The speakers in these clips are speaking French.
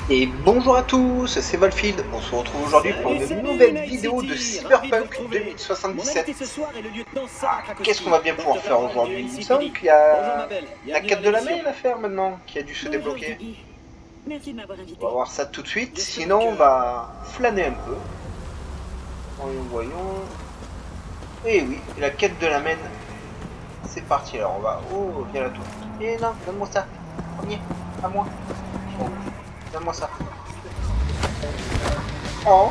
Et bonjour à tous, c'est Volfield. On se retrouve aujourd'hui pour une nouvelle vidéo de Cyberpunk 2077. Qu'est-ce qu'on va bien pouvoir faire aujourd'hui? Il me semble qu'il y a la quête de la mail à faire maintenant, qui a dû se Bonjour débloquer. Guigui. Merci de m'avoir On va invité. voir ça tout de suite, J'espère sinon on que- va flâner un peu. Voyons. Et oui, la quête de la main, c'est parti. Alors on va... Oh, viens là toi. Eh non, donne-moi ça. Premier, à moi. Oh, donne-moi ça. Oh.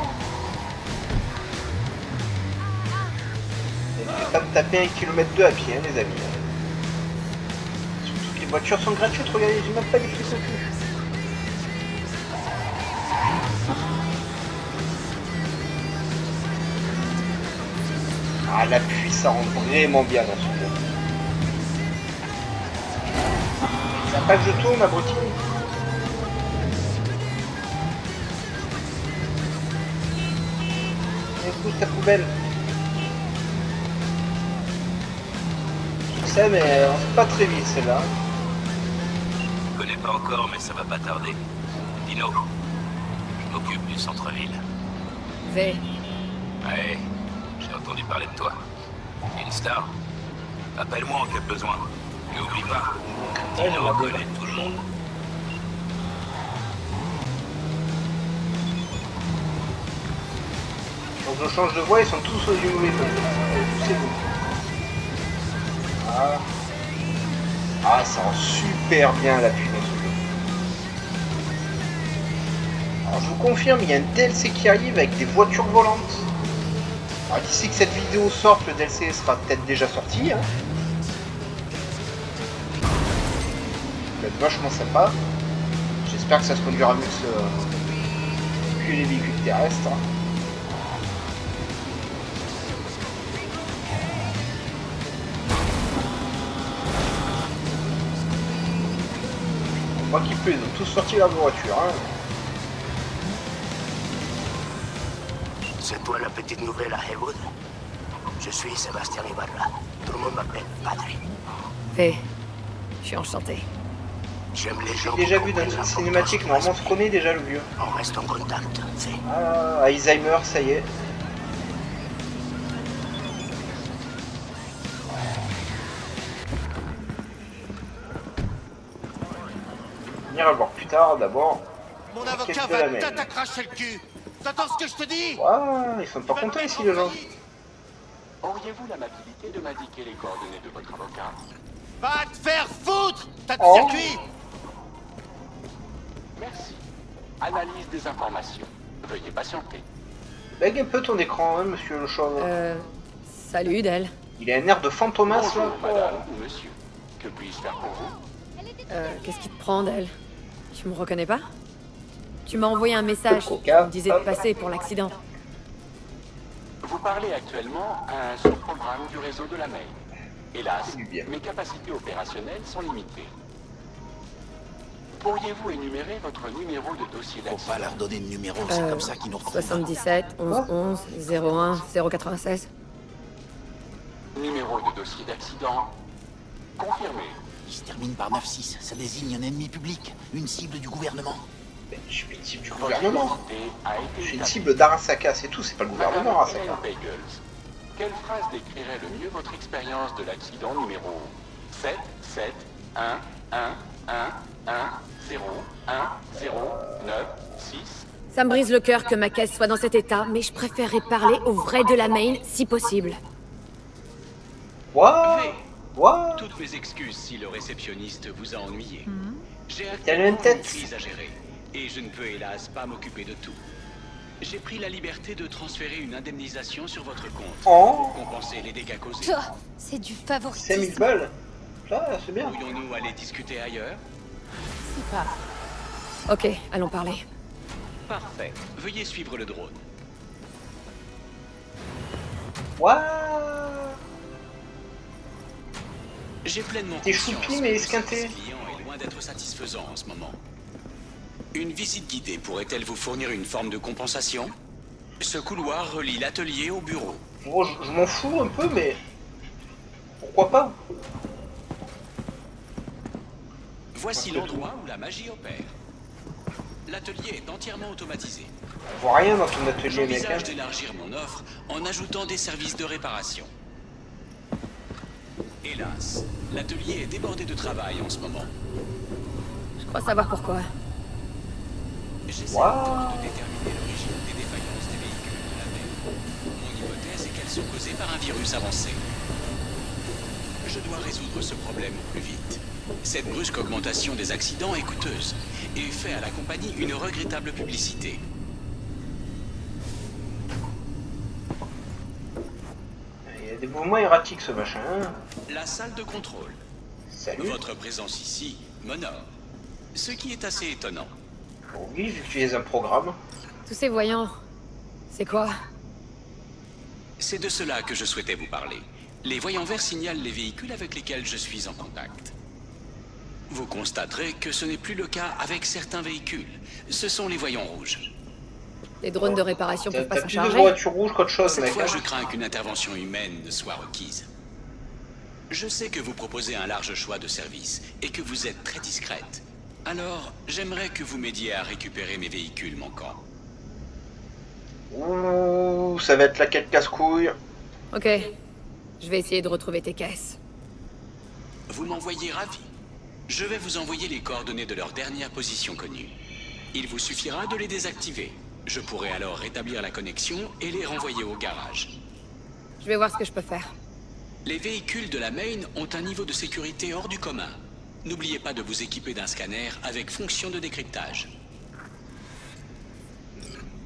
Elle fait pas me taper 1,2 km à pied, hein, les amis. Surtout que les voitures sont gratuites, regardez, j'ai même pas les frises au cul. Ah, l'appui, ça rend vraiment bien dans ce jeu. Ça pas que je tourne, abruti. Écoute ta poubelle. Je sais, mais on fait pas très vite celle-là. Je connais pas encore, mais ça va pas tarder. Dino, je m'occupe du centre-ville. V. Ouais, j'ai entendu parler de toi. Une star. Appelle-moi en cas de besoin. N'oublie pas, Dino connaît tout le monde. Donc je change de voix, ils sont tous aux yeux mauvais. Tous égaux. Ah. Ah, ça rend super bien l'appui dans ce jeu. Alors je vous confirme, il y a un DLC qui arrive avec des voitures volantes. Alors d'ici que cette vidéo sorte, le DLC sera peut-être déjà sorti. Hein. Ça va être vachement sympa. J'espère que ça se conduira mieux que les véhicules terrestres. Moi qui plus, ils ont tous sorti leur voiture. Hein. C'est toi la petite nouvelle à Haywood? Je suis Sébastien Ibarra. Tout le monde m'appelle Padre. V. Je suis enchanté. J'aime les gens. J'ai déjà vu dans une cinématique, normalement on se connaît déjà le vieux. On reste en contact, c'est. Ah, Alzheimer, ça y est. On ira voir plus tard, d'abord. Mon la quête avocat de la va mail. t'attaquer le cul. T'entends ce que je te dis? Ouah, ils sont pas contents ici les gens. Auriez-vous l'amabilité de m'indiquer les coordonnées de votre avocat? Va te faire foutre. T'as de Oh. circuit. Merci. Analyse des informations. Veuillez patienter. Bègue un peu ton écran, hein, monsieur le chauve. Salut, Del. Il a un air de fantomas là. Bonjour, madame ou monsieur. Que puis-je faire pour vous? Qu'est-ce qui te prend, Del? Tu me reconnais pas? Tu m'as envoyé un message. Le coca. Tu me disais de passer pour l'accident. Vous parlez actuellement à un sous-programme du réseau de la mail. Hélas, Bien. mes capacités opérationnelles sont limitées. Pourriez-vous énumérer votre numéro de dossier Faut d'accident? pas leur donner de numéro, c'est comme ça qu'ils nous retrouvent. 77 11 11 01 096. Numéro de dossier d'accident. Confirmé. Il se termine par 9-6. Ça désigne un ennemi public, une cible du gouvernement. Ben, je suis une cible du Votre gouvernement. identité a été Je suis une établie. cible d'Arasaka, c'est tout, c'est pas le gouvernement Madame Arasaka. Hélène Bagels, quelle phrase décrirait le mieux votre expérience de l'accident numéro 7 7 1 1 1 1 0 1 0 9 6? Ça me brise le cœur que ma caisse soit dans cet état, mais je préférerais parler au vrai de la main si possible. What? V. What? Toutes mes excuses si le réceptionniste vous a ennuyé. J'ai T'as actuellement une tête. une crise à gérer, et je ne peux hélas pas m'occuper de tout. J'ai pris la liberté de transférer une indemnisation sur votre compte Oh, pour compenser les dégâts causés. Toi, c'est du 5000 favoritisme. balles. Là, c'est bien. Pourrions-nous aller discuter ailleurs? C'est pas. Ok, allons parler. Parfait. Veuillez suivre le drone. What? J'ai pleinement T'es conscience choupi, que mais le esquinté. service client est loin d'être satisfaisant en ce moment. Une visite guidée pourrait-elle vous fournir une forme de compensation? Ce couloir relie l'atelier au bureau. Bon, je m'en fous un peu, mais pourquoi pas? Voici l'endroit où la magie opère. L'atelier est entièrement automatisé. On voit rien dans ton atelier, mec. J'envisage d'élargir mon offre en ajoutant des services de réparation. Hélas, l'atelier est débordé de travail en ce moment. Je crois savoir pourquoi. J'essaie encore de déterminer l'origine des défaillances des véhicules de la mer. Mon hypothèse est qu'elles sont causées par un virus avancé. Je dois résoudre ce problème au plus vite. Cette brusque augmentation des accidents est coûteuse et fait à la compagnie une regrettable publicité. Il y a des mouvements erratiques, ce machin. La salle de contrôle. Salut. Votre présence ici m'honore. Ce qui est assez étonnant. Oui, j'utilise un programme. Tous ces voyants, c'est quoi? C'est de cela que je souhaitais vous parler. Les voyants verts signalent les véhicules avec lesquels je suis en contact. Vous constaterez que ce n'est plus le cas avec certains véhicules. Ce sont les voyants rouges. Les drones de réparation peuvent pas T'as s'en plus de charger. voitures rouges qu'autre chose, Cette mec. fois, Hein. je crains qu'une intervention humaine ne soit requise. Je sais que vous proposez un large choix de services et que vous êtes très discrète. Alors, j'aimerais que vous m'aidiez à récupérer mes véhicules manquants. Ouh, ça va être la quête casse-couille. Ok. Je vais essayer de retrouver tes caisses. Vous m'envoyez ravi. Je vais vous envoyer les coordonnées de leur dernière position connue. Il vous suffira de les désactiver. Je pourrai alors rétablir la connexion et les renvoyer au garage. Je vais voir ce que je peux faire. Les véhicules de la Main ont un niveau de sécurité hors du commun. N'oubliez pas de vous équiper d'un scanner avec fonction de décryptage.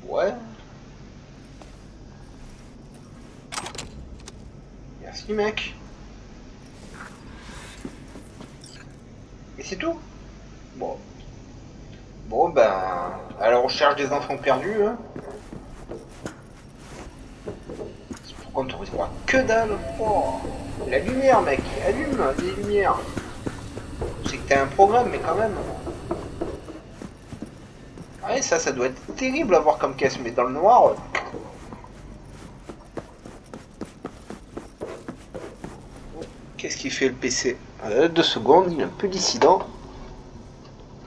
Ouais. Merci, mec. Et c'est tout? Bon. Bon, ben... Alors, on cherche des enfants perdus, hein. Par contre, on voit que dalle. Oh. La lumière, mec. Allume les lumières. Je sais que t'as un programme, mais quand même. Ouais, ça doit être terrible à voir comme caisse, mais dans le noir... Qu'est-ce qu'il fait le PC? 2 secondes, il est un peu dissident.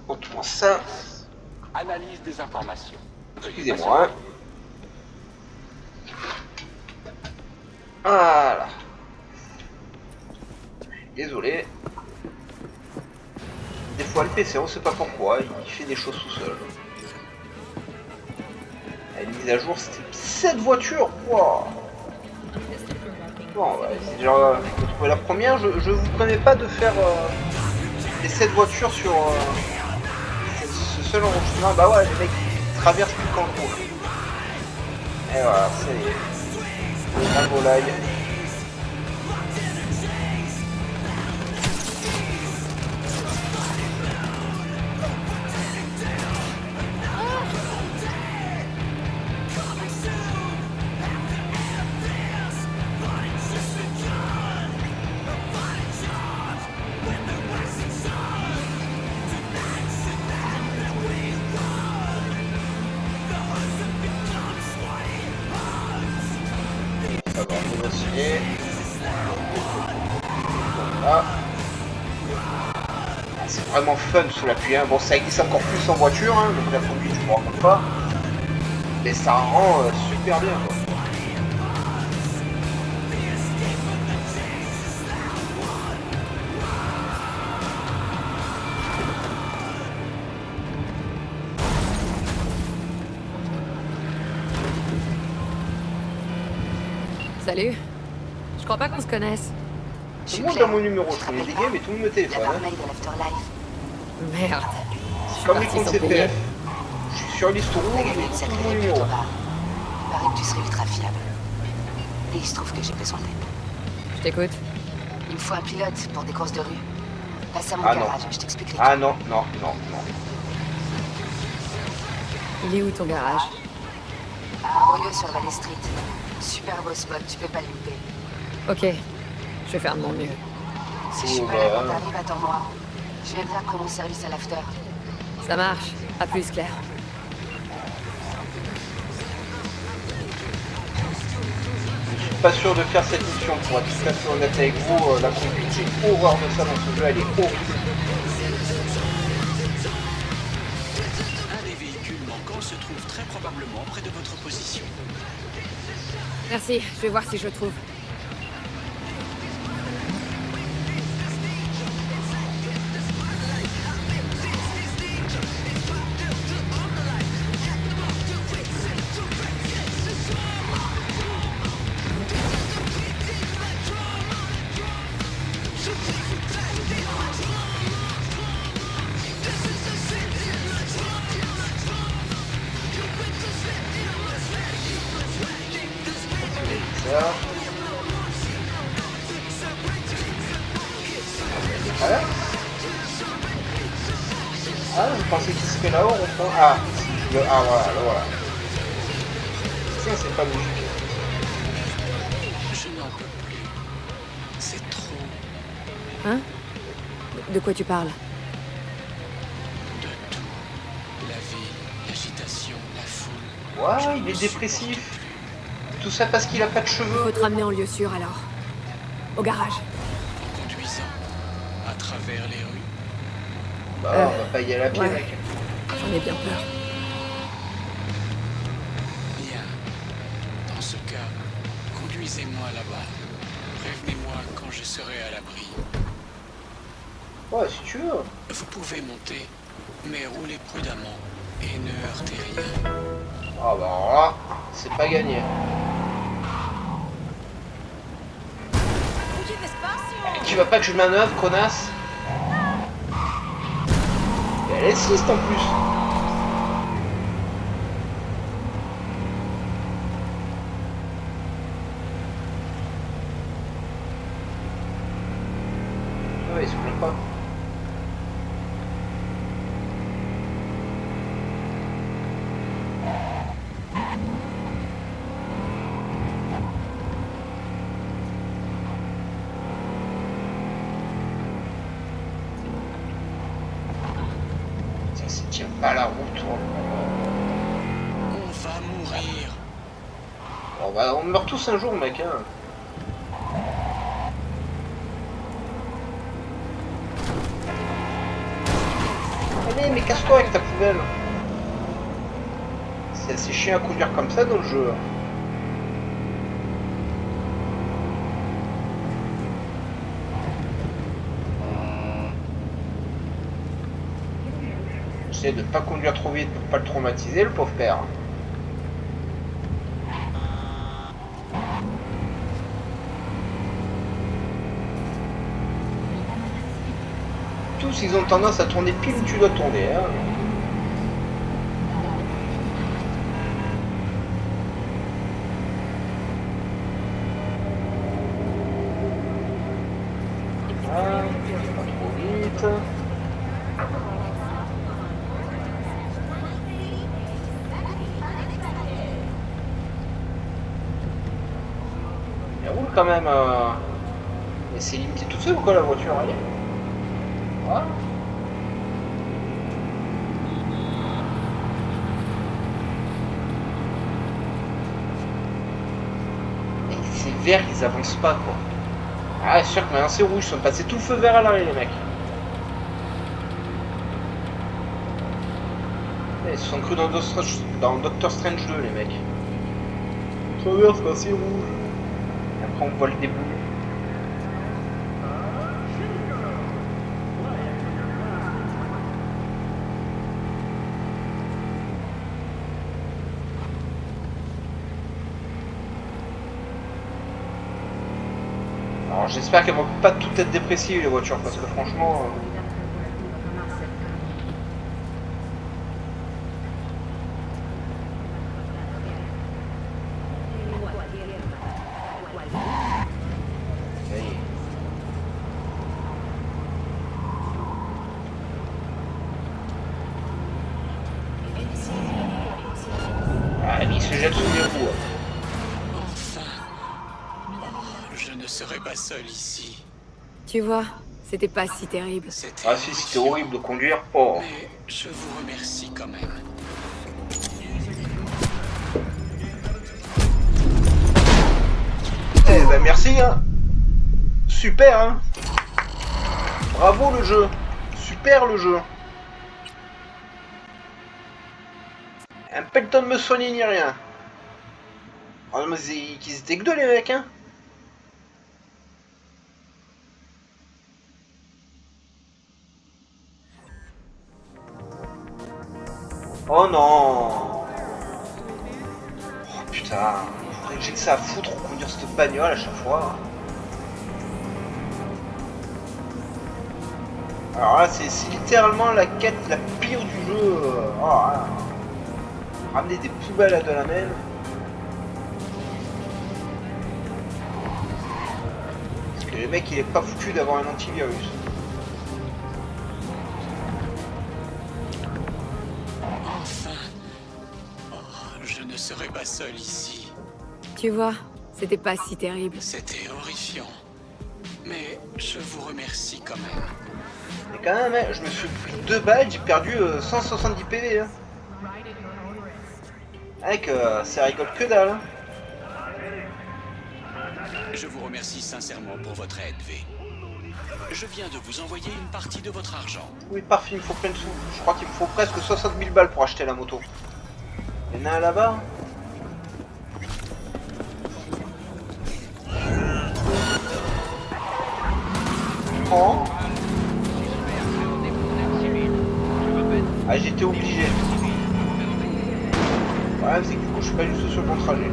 On tourne ça. Analyse des informations. Excusez-moi. Voilà. Désolé. Des fois le PC, on sait pas pourquoi, il fait des choses tout seul. La mise à jour, c'était 7 voitures. Wow. Bon, on va essayer déjà de trouver la première. Je vous promets pas de faire les 7 voitures sur ce seul enregistrement. Bah ouais, les mecs ils traversent tout le camp de rouge. Et voilà, ça y est. La volaille. Voilà. C'est vraiment fun sous la pluie. Hein. Bon, ça glisse encore plus en voiture, hein, donc la conduite, je ne me raconte pas. Mais ça rend super bien. Quoi. Salut. Je crois pas qu'on se connaisse. Tout le monde a mon numéro, je connais des games, mais tout le monde me téléphone. La Hein. barmaid de l'Afterlife. Merde. C'est comme les partie comptes sans payer. CPF. Je suis sur liste T'as rouge, gagné mais une tout sacrée mon répute numéro. au bar. Il paraît que tu serais ultra fiable. Et il se trouve que j'ai besoin d'aide. Je t'écoute. Il me faut un pilote pour des courses de rue. Passe à mon Ah non. garage, je t'expliquerai. Ah non, non, non, non. Il est où ton garage? À Arroyo sur Valley Street. Super beau spot, tu peux pas le louper. Ok. Je vais faire de mon mieux. Si je suis pas là quand t'arrives, attends-moi. Je viendrai après mon service à l'after. Ça marche. À plus, Claire. Je suis pas sûr de faire cette mission pour être tout à fait honnête avec vous. La conduite, j'ai horreur de ça dans ce jeu, elle est horrible. Un des se trouve très probablement près de votre position. Merci, je vais voir si je trouve. Ah, je pensais qu'il serait là-haut, on prend... Ah, ah voilà, là, voilà. Ça, c'est pas logique. Je n'en peux plus. C'est trop Hein? De quoi tu parles? de tout. La ville, l'agitation, la foule. Ouais, il est dépressif. Tout ça parce qu'il a pas de cheveux. Faut te ramener en lieu sûr alors. Au garage. En conduisant à travers les rues. Bah, on va pas y aller à pied, ouais. mec. J'en ai bien peur. Bien. Dans ce cas, conduisez-moi là-bas. Prévenez-moi quand je serai à l'abri. Ouais, si tu veux. Vous pouvez monter, mais roulez prudemment et ne heurtez rien. Ah bah alors là, c'est pas gagné. Tu vas pas que je manœuvre, connasse? Et elle insiste en plus. Ouais, il se plaint pas. Ça tient pas la route. On va mourir. Bon, bah, on meurt tous un jour, mec. Hein. Allez, mais casse-toi avec ta poubelle. C'est assez chiant à conduire comme ça dans le jeu. J'essaie de pas conduire trop vite pour pas le traumatiser, le pauvre père. Tous, ils ont tendance à tourner pile où tu dois tourner. Hein. Ah, pas trop vite. Elle roule quand même. Mais c'est limité toute seule ou quoi la voiture? Allez. Voilà. Et ces verts, ils avancent pas quoi. Ah, c'est sûr que maintenant c'est rouge, ils sont passés tout feu vert à l'arrêt, les mecs. Ils se sont crus dans Doctor Strange 2, les mecs. On traverse quand c'est rouge. Et après, on voit le début. Alors j'espère qu'elles vont pas toutes être dépressives les voitures parce que franchement... Ça y est. Ah, lui il se jette sous les roues. Enfin. Je ne serai pas seul ici. Tu vois, c'était pas si terrible. C'était Ah si, c'était horrible de conduire. Oh. Mais je vous remercie quand même. Eh ben merci hein. Super hein. Bravo le jeu. Super le jeu. Un peu le temps de me soigner ni rien. Oh, mais qu'ils étaient que deux les mecs, hein. Oh non. Oh putain. Faudrait que j'ai que ça à foutre pour conduire cette bagnole à chaque fois. Alors là, c'est littéralement la quête la pire du jeu. Oh, là. Ramener des poubelles à de la mer. Parce que le mec, il est pas foutu d'avoir un antivirus. Enfin. Oh, je ne serai pas seul ici. Tu vois, c'était pas si terrible. C'était horrifiant. Mais je vous remercie quand même. Mais quand même, hein, je me suis pris 2 balles, j'ai perdu 170 PV. Hein. Mec, ça rigole que dalle. Hein. Je vous remercie sincèrement pour votre aide, V. Je viens de vous envoyer une partie de votre argent. Oui, parfait, il me faut plein de sous. Je crois qu'il me faut presque 60 000 balles pour acheter la moto. Il y en a un là-bas. Oh. Ah, j'étais obligé. Le problème, c'est que du coup, je suis pas du tout sur le bon trajet.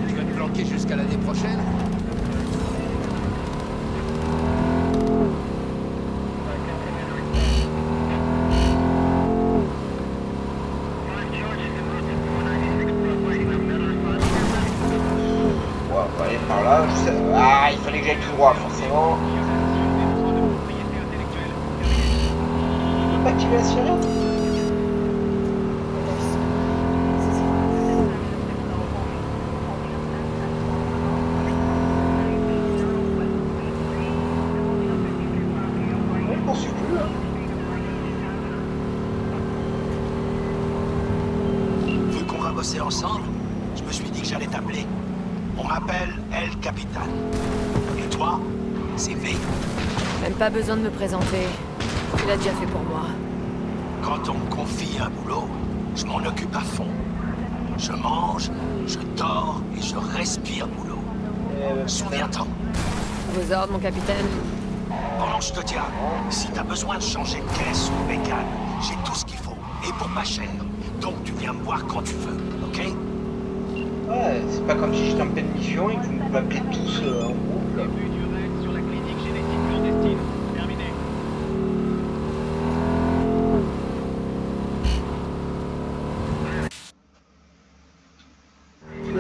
Tu vas te planquer jusqu'à l'année prochaine? Ouais, on va aller par là. Je sais... Ah, il fallait que j'aille tout droit, forcément. Je peux pas activer la sirène? On poursuit plus, hein. Vu qu'on va bosser ensemble, je me suis dit que j'allais t'appeler. On m'appelle El Capitan. Et toi, c'est V. Même pas besoin de me présenter. Tu l'as déjà fait pour moi. Quand on me confie un boulot, je m'en occupe à fond. Je mange, je dors et je respire boulot. Souviens-t'en, Vos ordres, mon capitaine. pendant que je te tiens, si t'as besoin de changer de caisse ou de bécane, j'ai tout ce qu'il faut. Et pour pas cher. Donc tu viens me voir quand tu veux, ok? Ouais, c'est pas comme si j'étais en pleine mission et que vous m'appelez tous en groupe. Là.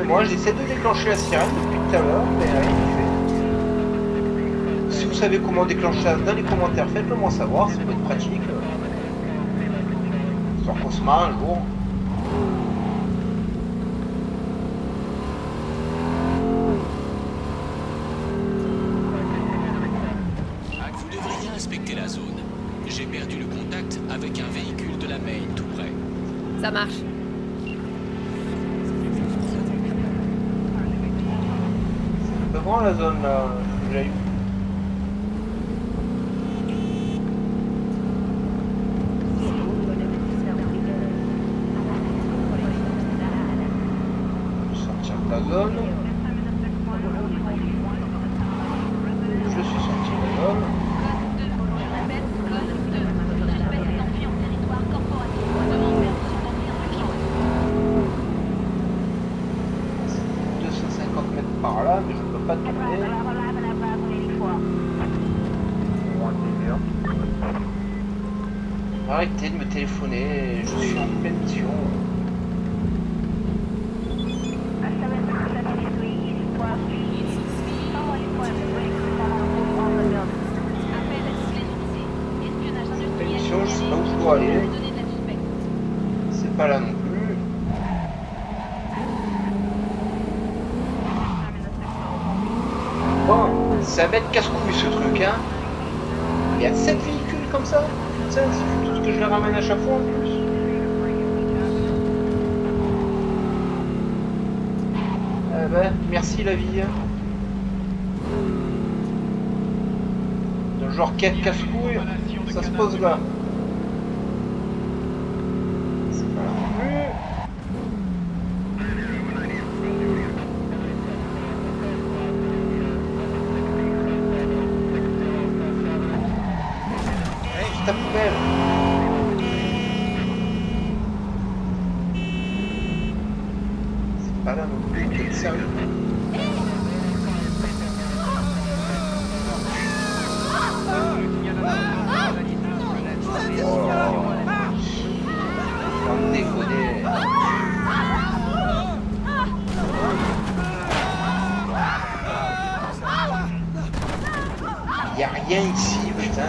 Moi, j'essaie de déclencher la sirène depuis tout à l'heure, mais rien n'y fait. Si vous savez comment déclencher ça dans les commentaires, faites-le moi savoir, ça peut être pratique. Histoire qu'on se marre un jour. Vous devriez inspecter la zone. J'ai perdu le contact avec un véhicule de la Main tout près. Ça marche. C'est un peu grand la zone là, que j'ai eu. Sortir de la zone. Je suis sorti de la zone. Par là, mais je peux pas tourner. Arrêtez de me téléphoner, je suis en pleine mission. Pleine mission, je sais pas où je dois aller. C'est pas là non plus. Bon, ça va être casse-couille ce truc, hein. Il y a 7 véhicules comme ça. Ça, c'est tout ce que je les ramène à chaque fois en plus. Eh ben, merci la vie. De genre quête casse-couille, ça se pose là. ta poubelle. C'est pas là non plus, t'es sérieux. Sans déconner. Y'a rien ici, putain.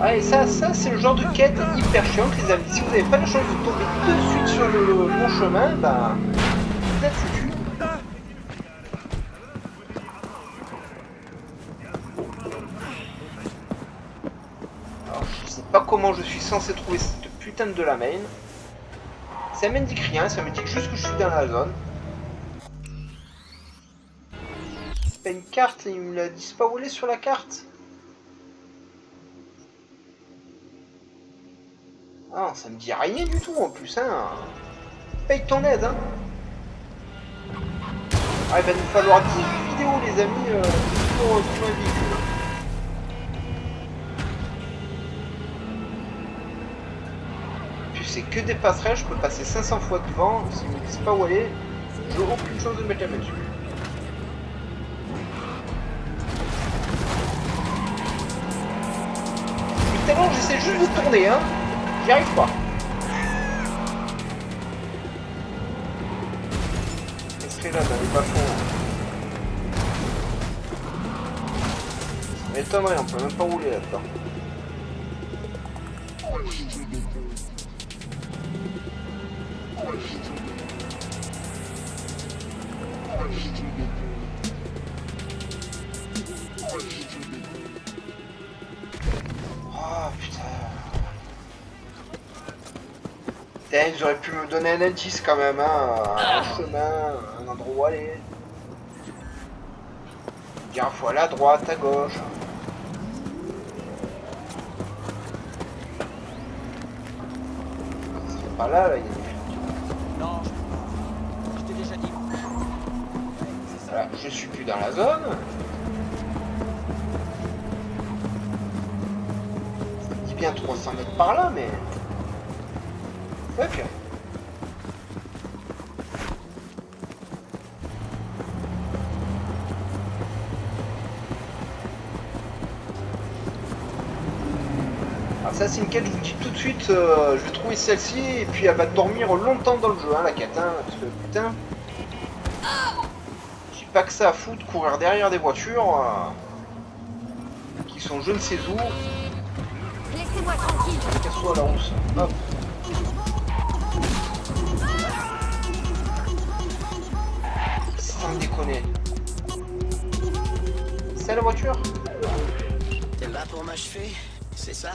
Ouais, ça c'est le genre de quête hyper chiante, les amis. Si vous n'avez pas la chance de tomber tout de suite sur le bon chemin, bah, vous êtes foutu. Alors, je sais pas comment je suis censé trouver cette putain de la main. Ça m'indique rien, ça m'indique juste que je suis dans la zone. C'est pas une carte, il me l'a dit, c'est pas où elle est sur la carte. Ah, ça me dit rien du tout en plus, hein. Paye ton aide, hein. Ah, il va nous falloir 18 vidéos, les amis, pour un véhicule. Puis c'est que des passerelles, je peux passer 500 fois devant. S'ils me disent pas où aller, j'ai aucune chance de mettre la main dessus. Depuis tout à l'heure, j'essaie juste de tourner, hein. J'y arrive pas. Elle serait là dans les bas-fonds. Ça m'étonnerait, on peut même pas rouler là-dedans. Oh putain. Putain, ils auraient pu me donner un indice quand même, hein. Un chemin, un endroit où aller. Dire une fois à la droite, à gauche. C'est pas là, il y a des... Non, je t'ai déjà dit. Voilà, je suis plus dans la zone. Ça me dit bien 300 mètres par là, mais... Fuck. Alors ça c'est une quête, je vous dis tout de suite, je vais trouver celle-ci et puis elle va dormir longtemps dans le jeu, hein, la quête, hein, parce que putain... J'ai pas que ça à foutre, courir derrière des voitures qui sont je ne sais où. Laissez-moi tranquille. Qu'elle soit la rousse. Hop. Sans déconner. C'est la voiture? T'es là pour m'achever, c'est ça?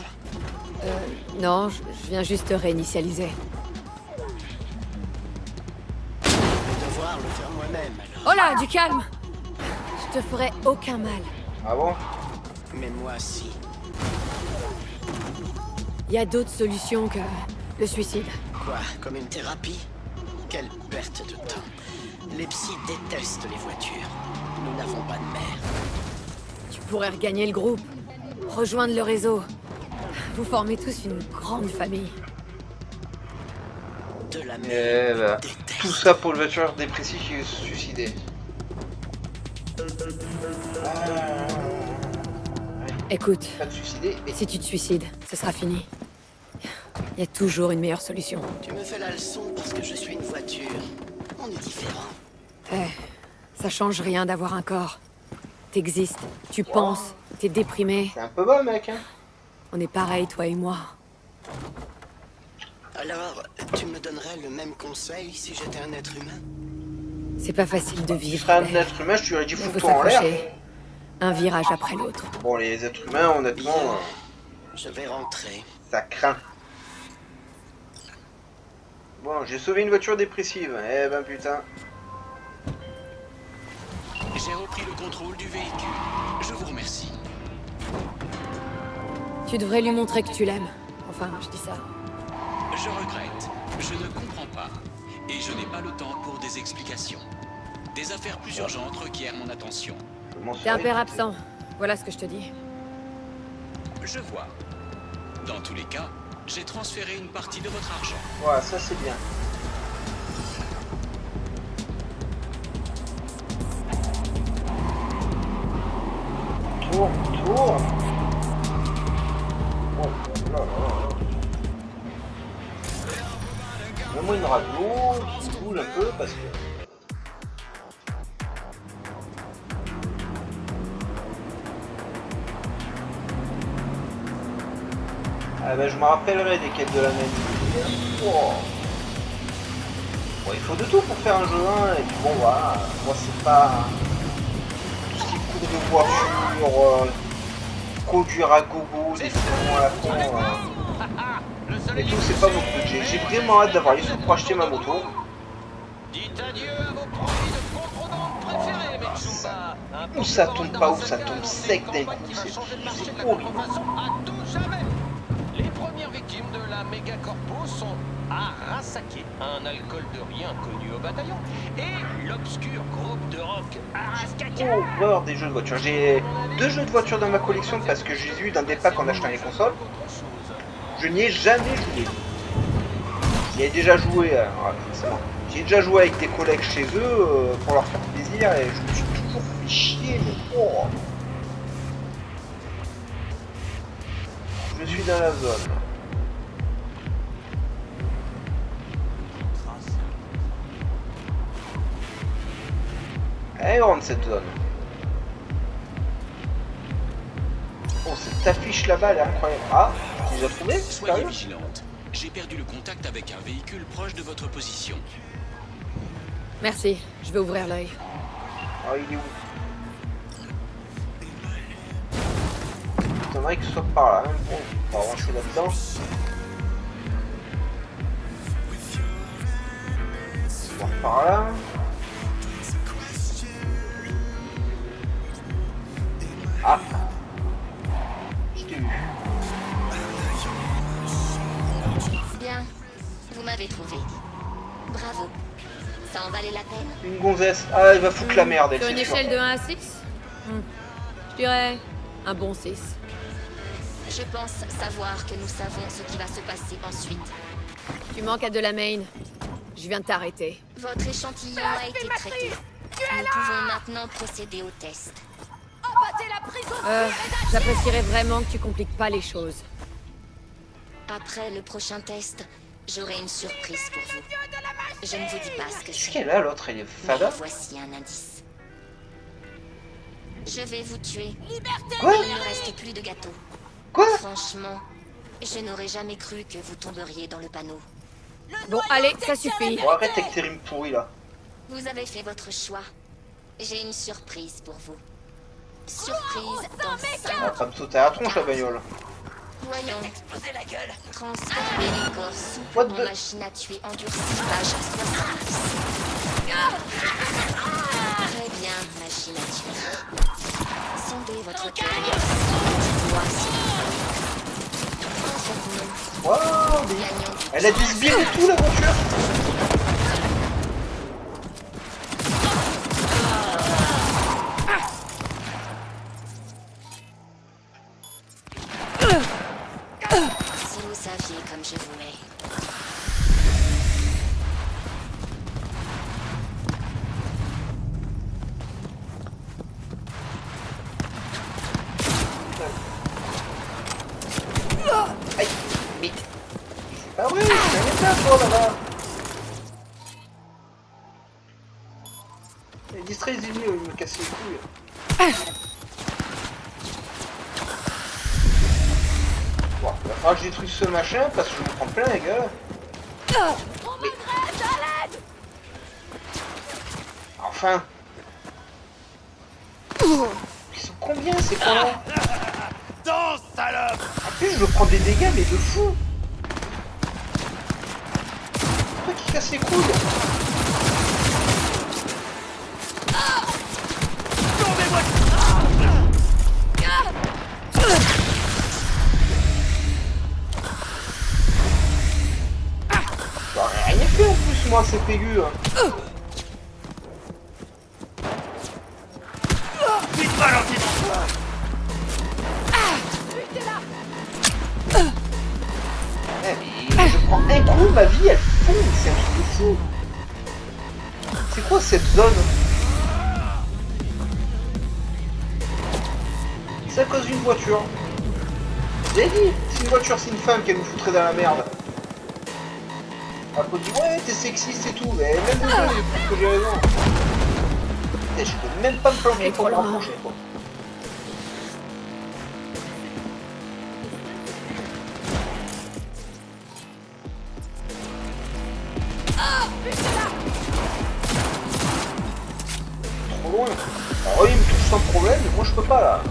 Non, je viens juste réinitialiser. Je vais devoir le faire moi-même alors. Oh là, du calme. Je te ferai aucun mal. Ah bon? Mais moi si. Il y a d'autres solutions que le suicide. Quoi, comme une thérapie? Quelle perte de temps. Les psys détestent les voitures. Nous n'avons pas de mère. Tu pourrais regagner le groupe, rejoindre le réseau. Vous formez tous une grande famille. De la Eh mère. ben, Déteste. tout ça pour le voiture dépressif qui veut se suicider. Écoute, Pas de suicider, mais si tu te suicides, ce sera fini. Il y a toujours une meilleure solution. Tu me fais la leçon parce que je suis une voiture. On est différents. Ça change rien d'avoir un corps. T'existes, tu penses, t'es déprimé. c'est un peu bas, mec, hein. On est pareil, toi et moi. Alors, tu me donnerais le même conseil si j'étais un être humain? C'est pas facile de Si je vivre. serais un mais être humain, je lui aurais dit il faut fous-toi en l'air. s'accrocher. Un virage après l'autre. Bon, les êtres humains, honnêtement, Bien. Je vais rentrer. ça craint. Bon, j'ai sauvé une voiture dépressive. Eh ben putain. J'ai repris le contrôle du véhicule. Je vous remercie. Tu devrais lui montrer que tu l'aimes. Enfin, je dis ça. Je regrette. Je ne comprends pas. Et je n'ai pas le temps pour des explications. Des affaires plus urgentes requièrent mon attention. T'es un père absent. Voilà ce que je te dis. Je vois. Dans tous les cas, j'ai transféré une partie de votre argent. Voilà, ça c'est bien. Tour. Oh là là. Donne-moi une radio qui bouge un peu parce que... Ah ben je me rappellerai des quêtes de la même. Oh. Bon, il faut de tout pour faire un jeu, hein, et puis bon voilà, moi c'est pas tout ce qui est cours de voiture, conduire à gogo, des films à la con, et tout, c'est pas mon truc. J'ai vraiment hâte d'avoir les sous pour acheter ma moto. Dites adieu à vos produits de contrebande préférés, Mitsuba. Où ça tombe pas, où ça tombe sec d'un coup, c'est horrible. À tout jamais. Les premières victimes de la méga corpo sont Arasake, un alcool de rien connu au bataillon, et l'obscur groupe de rock Araskaka. Horreur des jeux de voiture. J'ai 2 jeux de voiture dans ma collection parce que j'ai eu dans des packs en achetant les consoles. Je n'y ai jamais joué. J'y ai déjà joué, forcément. J'ai déjà joué avec des collègues chez eux pour leur faire plaisir et je me suis toujours fait chier, mais oh. Je suis dans la zone. Elle est grande cette zone. Oh, cette affiche là-bas, elle est incroyable. Ah, tu les as trouvés? Soyez vigilante. J'ai perdu le contact avec un véhicule proche de votre position. Merci, je vais ouvrir l'œil. Ah, il est où? J'aimerais que ce soit par là. Hein. Bon, on va avancer là-dedans. On va par là. Ah, je t'ai vu. Bien, vous m'avez trouvé. Bravo. Ça en valait la peine. Une gonzesse. Ah, elle va foutre la merde, elle. Sur une c'est sûr. échelle de 1 à 6 Je dirais un bon 6. Je pense savoir que nous savons ce qui va se passer ensuite. Tu manques à de la main. Je viens de t'arrêter. Votre échantillon a été traité. Nous pouvons maintenant procéder au test. J'apprécierais vraiment que tu compliques pas les choses. Après le prochain test, j'aurai une surprise pour vous. Je ne vous dis pas ce que Qu'est-ce c'est. qu'elle a l'autre? Elle est Mais fada. voici un indice. Je vais vous tuer. Quoi? Il ne reste plus de gâteau. Quoi? Franchement, je n'aurais jamais cru que vous tomberiez dans le panneau. Bon, allez, ça suffit. Bon, arrête avec tes rimes pourries là. Vous avez fait votre choix. J'ai une surprise pour vous. Surprise dans 5. On va pas me sauter à la tronche la bagnole. Voyons. Transformer les corps souples What en the- machine à tuer endurcie page 70. Très bien, machine à tuer. Sondez votre cœur. Dites-moi si en fait, non. Waouh, mais Gagnant. elle a des sbires et tout la voiture. Si vous saviez comme je vous hais. Aïe, mais c'est pas vrai, je suis un toi là-bas. Il distrait les ennemis, il me casse les couilles. Bon, il va falloir que je détruise ce machin parce que je me prends plein la gueule. Mais... Enfin. Ils sont combien ces cons-là? Danse, salope! En plus, je prends des dégâts, mais de fou! Pourquoi qui casse les couilles? J'aurais rien fait en plus, moi, c'est pégu. Hein. ma vie elle fond, c'est un truc de fou. C'est quoi cette zone? C'est à cause d'une voiture. J'ai dit, si une voiture c'est une femme qu'elle nous foutrait dans la merde. Après on dit ouais t'es sexiste et tout, mais même le jeu il trouve que j'ai raison. Et je peux même pas me planquer pour me rapprocher quoi. Trop loin. Alors il me touche sans problème, mais moi je peux pas là.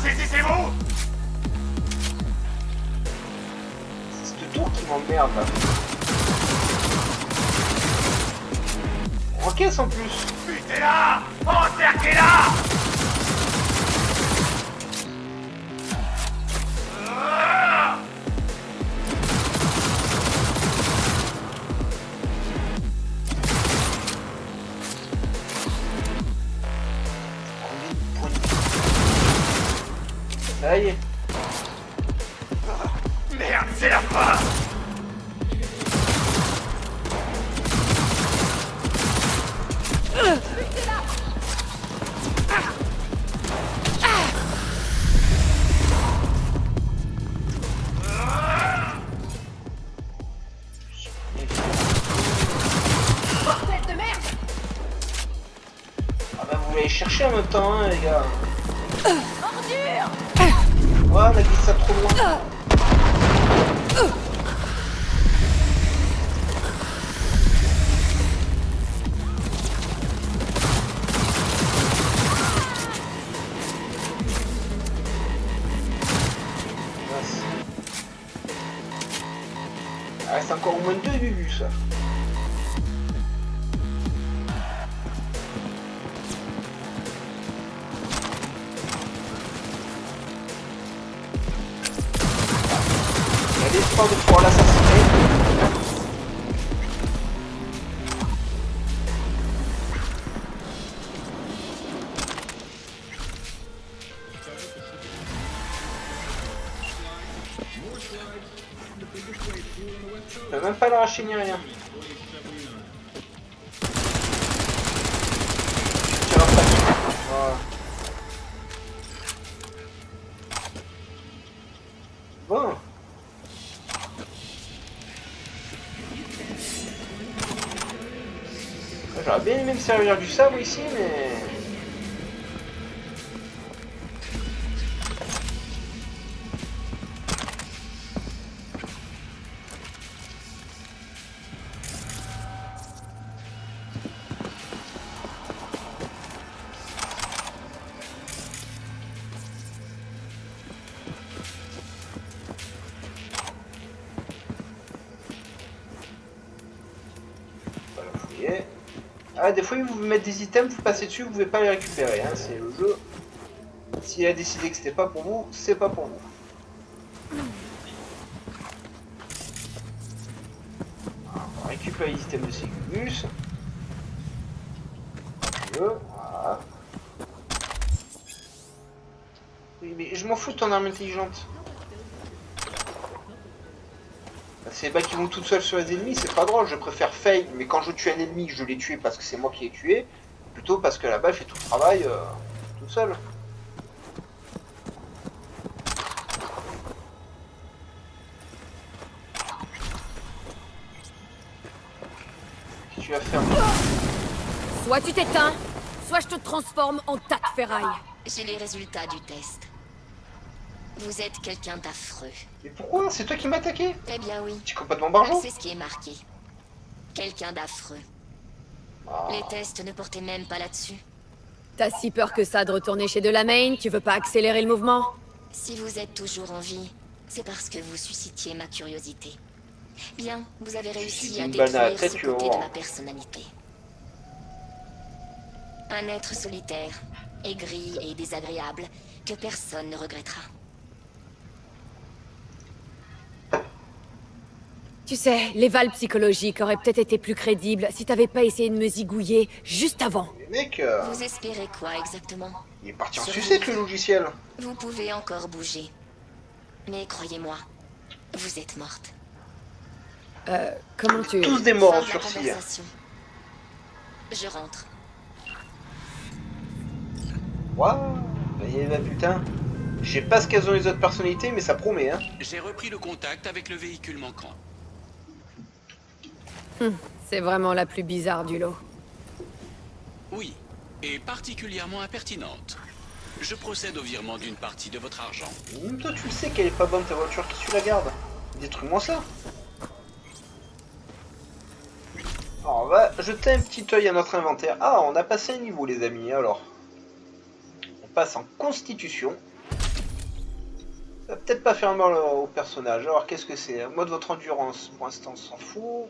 Saisissez-vous! C'est ce tour qui m'emmerde là. En caisse en plus. Butez-la! Encerclez-la! Ça y est. Merde, c'est la fin! Ah bah vous l'allez chercher en même temps hein les gars. Ouais, on a glissé ça trop loin. Ah, c'est encore au moins 2 buts ça. L'espoir de pouvoir l'assassiner. Je peux même pas l'arracher ni rien. Tire un paquet. Voilà. Bon. J'aurais bien aimé me servir du sabre ici, mais... Voilà, fouiller. Ah, des fois, ils vous mettent des items, vous passez dessus, vous pouvez pas les récupérer. Hein. C'est le jeu. S'il a décidé que c'était pas pour vous, c'est pas pour vous. On récupère les items de Sécubus. Voilà. Oui, mais je m'en fous de ton arme intelligente. C'est les balles qui vont toutes seules sur les ennemis, c'est pas drôle, je préfère fail, mais quand je tue un ennemi, je l'ai tué parce que c'est moi qui l'ai tué, plutôt parce que la balle fait tout le travail toute seule. Qu'est-ce que tu vas faire? Soit tu t'éteins, soit je te transforme en tas de ferraille. J'ai les résultats du test. Vous êtes quelqu'un d'affreux. Mais pourquoi? C'est toi qui m'as attaqué? Eh bien oui. Tu es complètement barjot? C'est ce qui est marqué. Quelqu'un d'affreux. Ah. Les tests ne portaient même pas là-dessus. T'as si peur que ça de retourner chez Delamain, tu veux pas accélérer le mouvement? Si vous êtes toujours en vie, c'est parce que vous suscitiez ma curiosité. Bien, vous avez réussi à détruire ce côté de ma personnalité. Un être solitaire, aigri et désagréable, que personne ne regrettera. Tu sais, les valves psychologiques auraient peut-être été plus crédibles si t'avais pas essayé de me zigouiller juste avant. Mais mec, Vous espérez quoi exactement? il est parti en Sur sucette vous. le logiciel. Vous pouvez encore bouger. Mais croyez-moi, vous êtes morte. Comment tu... Tous des morts Fin en de la sursis. conversation. Je rentre. Waouh, bah putain. Je sais pas ce qu'elles ont les autres personnalités, mais ça promet, hein. J'ai repris le contact avec le véhicule manquant. C'est vraiment la plus bizarre du lot. Oui, et particulièrement impertinente. Je procède au virement d'une partie de votre argent. Même toi, tu le sais qu'elle est pas bonne ta voiture, qui tu la gardes? Détruis-moi ça. Alors, on va jeter un petit œil à notre inventaire. Ah, on a passé un niveau, les amis, alors. On passe en constitution. Ça va peut-être pas faire mal au personnage. Alors, qu'est-ce que c'est? Mode votre endurance. Pour l'instant, on s'en fout.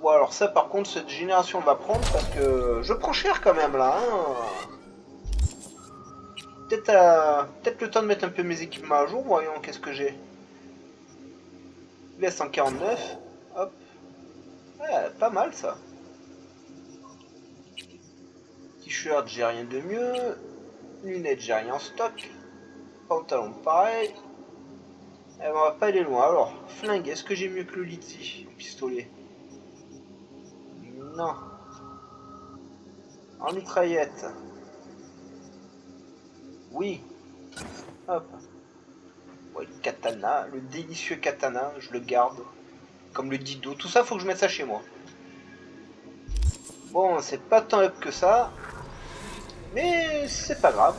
Bon, alors ça, par contre, cette génération va prendre parce que je prends cher quand même, là. Hein. Peut-être le temps de mettre un peu mes équipements à jour. Voyons, qu'est-ce que j'ai. US 149. Hop. Ouais, pas mal, ça. T-shirt, j'ai rien de mieux. Lunettes, j'ai rien en stock. Pantalon, pareil. Eh ben, on va pas aller loin. Alors, flingue, est-ce que j'ai mieux que le Litsi? Pistolet. Non. En mitraillette. Oui. Hop. Ouais, le katana, le délicieux katana, je le garde. Comme le dido. Tout ça, faut que je mette ça chez moi. Bon, c'est pas tant up que ça. Mais c'est pas grave.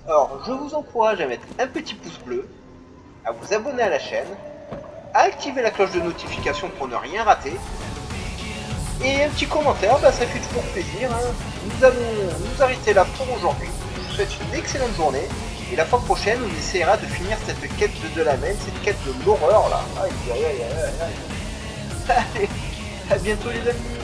Alors, je vous encourage à mettre un petit pouce bleu, à vous abonner à la chaîne, à activer la cloche de notification pour ne rien rater, et un petit commentaire, bah, ça fait toujours plaisir. Hein. Nous allons nous arrêter là pour aujourd'hui. Je vous souhaite une excellente journée, et la fois prochaine, on essaiera de finir cette quête de Delamain, cette quête de l'horreur là. Aïe aïe aïe aïe aïe. Allez, à bientôt les amis.